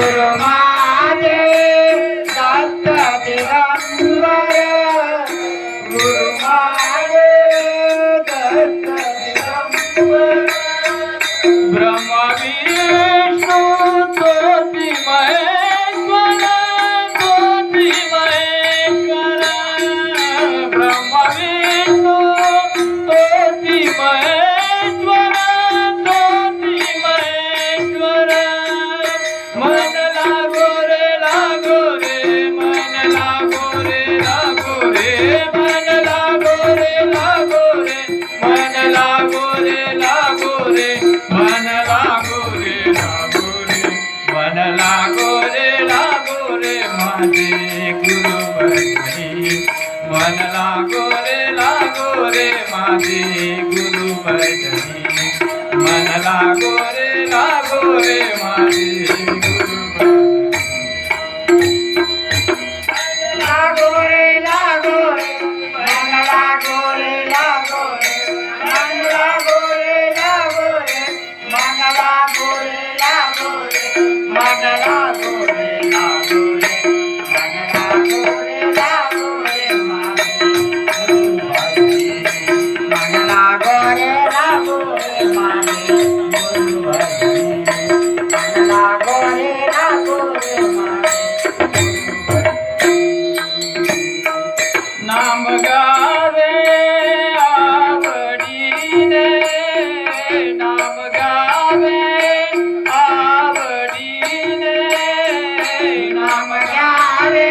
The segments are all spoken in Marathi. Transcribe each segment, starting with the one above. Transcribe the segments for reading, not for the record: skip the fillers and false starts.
गुरु माझे दत्त दिगंबर गुरु माझे दत्त दिगंबर ब्रह्मा विष्णू ज्योती महेश्वर ज्योती महेश्वर ब्रह्मा विष्णू ज्योती महेश्वर ज्योती महेश्वर मन लागो रे मन लागो रे मन लागो रे मन लागो रे मन लागो रे मन लागो रे माझे गुरु बजनी मन लागो रे माझे गुरु बजनी मन लागो रे माझे गुरु लागो रे मन लागो रे मन लागो रे मन लागो रे मन लागो रे मन लागो रे मन लागो रे माझे गुरु बजनी मन लागो रे नाम गावे आवडीने नाम गावे आवडीने नाम गावे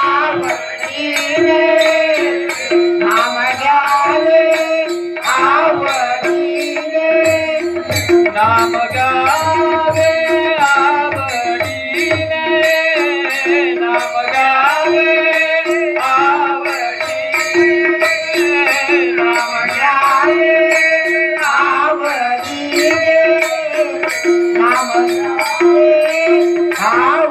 आवडीने नाम गावे आवडीने नाम गावे आवडीने नाम गावे आवडीने नाम गावे